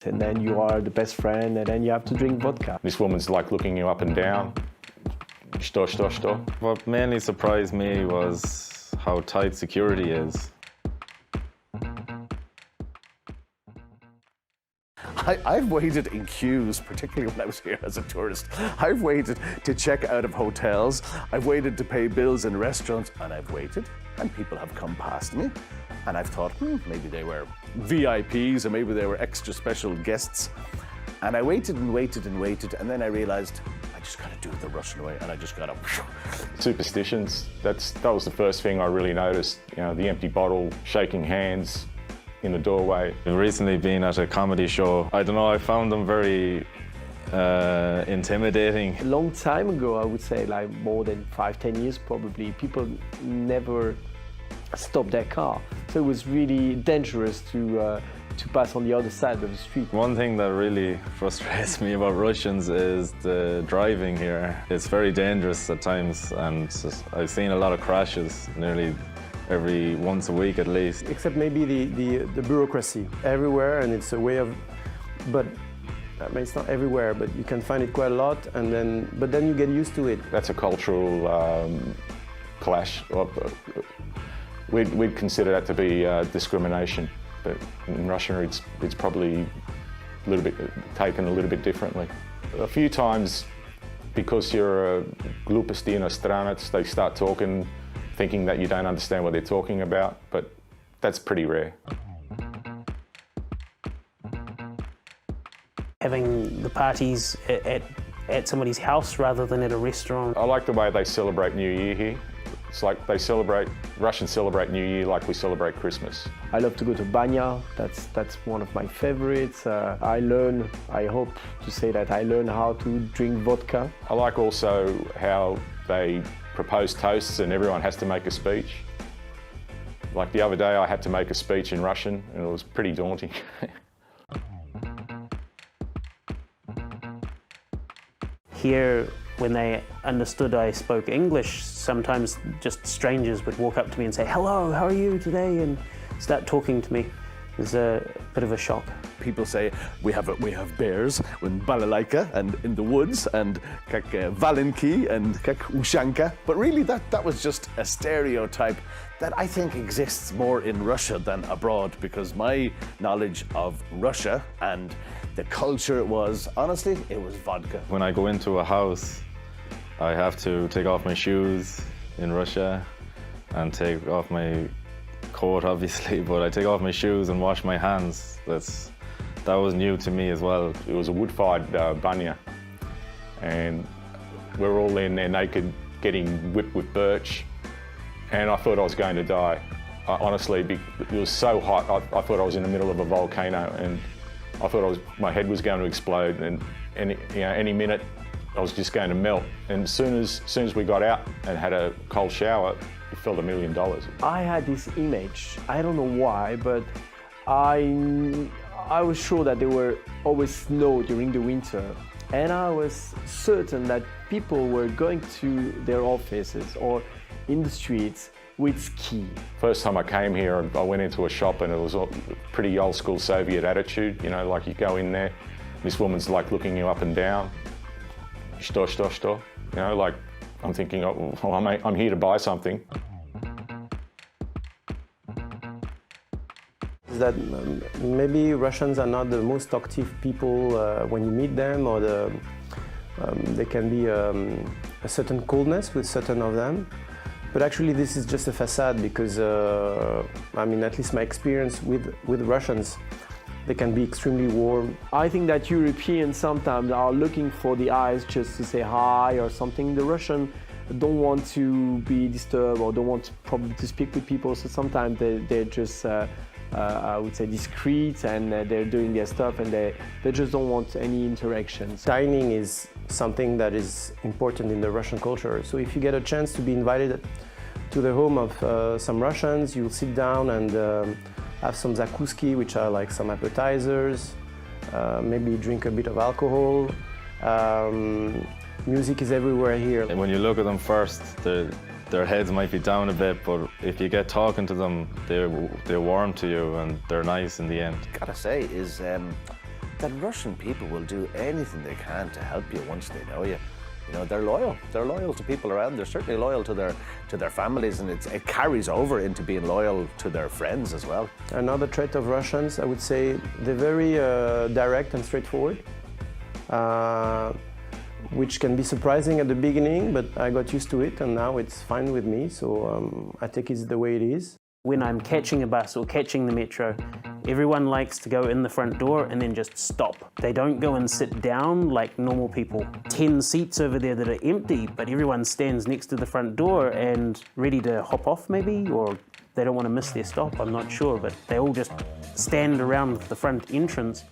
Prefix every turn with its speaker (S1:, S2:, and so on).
S1: And then you are the best friend, and then you have to drink vodka.
S2: This woman's like looking you up and down. Что?
S3: What mainly surprised me was how tight security is.
S4: I've waited in queues, particularly when I was here as a tourist. I've waited to check out of hotels. I've waited to pay bills in restaurants, and I've waited, and people have come past me, and I've thought, maybe they were VIPs, or maybe they were extra special guests. And I waited and waited and waited, and then I realized I just got to do it the Russian way, and I just got to.
S2: Superstitions. That was the first thing I really noticed. You know, the empty bottle, shaking hands in the doorway.
S3: I've recently been at a comedy show. I don't know, I found them very intimidating.
S1: A long time ago, I would say, like more than 5-10 years probably, people never stopped their car. So it was really dangerous to pass on the other side of the street.
S3: One thing that really frustrates me about Russians is the driving here. It's very dangerous at times, and I've seen a lot of crashes nearly every once a week at least.
S5: Except maybe the bureaucracy everywhere, and it's a way of, but I mean, it's not everywhere, but you can find it quite a lot, but then you get used to it.
S2: That's a cultural clash. We'd consider that to be discrimination, but in Russia it's probably a little bit taken a little bit differently. A few times, because you're a глупости иностранец, they start talking, thinking that you don't understand what they're talking about, but that's pretty rare.
S6: Having the parties at somebody's house rather than at a restaurant.
S2: I like the way they celebrate New Year here. It's like Russians celebrate New Year like we celebrate Christmas.
S1: I love to go to banya. That's one of my favorites. I hope to say that I learn how to drink vodka.
S2: I like also how they propose toasts and everyone has to make a speech. Like the other day I had to make a speech in Russian and it was pretty daunting.
S6: Here, when they understood I spoke English, sometimes just strangers would walk up to me and say, "Hello, how are you today?" and start talking to me. It was a bit of a shock.
S4: People say we have bears in balalaika and in the woods, and kak valenki and kak ushanka. But really, that was just a stereotype that I think exists more in Russia than abroad, because my knowledge of Russia and the culture was, honestly, it was vodka.
S3: When I go into a house, I have to take off my shoes in Russia and take off my coat, obviously, but I take off my shoes and wash my hands. That was new to me as well.
S2: It was a wood-fired banya, and we're all in there naked, getting whipped with birch, and I thought I was going to die. Honestly, it was so hot, I thought I was in the middle of a volcano, and I thought my head was going to explode, and any minute I was just going to melt. And as soon as we got out and had a cold shower, it felt $1 million.
S1: I had this image, I don't know why, but I was sure that there were always snow during the winter, and I was certain that people were going to their offices or in the streets with ski.
S2: First time I came here, I went into a shop and it was a pretty old school Soviet attitude, you know, like you go in there, this woman's like looking you up and down. Что? You know, like I'm thinking, oh, well, I'm here to buy something.
S5: That maybe Russians are not the most talkative people when you meet them, or there can be a certain coldness with certain of them. But actually this is just a facade, because I mean, at least my experience with Russians, they can be extremely warm.
S1: I think that Europeans sometimes are looking for the eyes just to say hi or something. The Russian don't want to be disturbed or don't want probably to speak with people, so sometimes they're just I would say discreet, and they're doing their stuff, and they just don't want any interactions.
S5: Dining is something that is important in the Russian culture. So if you get a chance to be invited to the home of some Russians, you'll sit down and have some zakuski, which are like some appetizers, maybe drink a bit of alcohol. Music is everywhere here.
S3: And when you look at them first, their heads might be down a bit, but if you get talking to them, they're warm to you and they're nice in the end.
S4: Gotta say is that Russian people will do anything they can to help you once they know you. You know, they're loyal. They're loyal to people around. They're certainly loyal to their families, and it carries over into being loyal to their friends as well.
S5: Another trait of Russians, I would say, they're very direct and straightforward, which can be surprising at the beginning, but I got used to it, and now it's fine with me. So I think it's the way it is.
S6: When I'm catching a bus or catching the metro, everyone likes to go in the front door and then just stop. They don't go and sit down like normal people. 10 seats over there that are empty, but everyone stands next to the front door and ready to hop off maybe, or they don't want to miss their stop, I'm not sure, but they all just stand around the front entrance.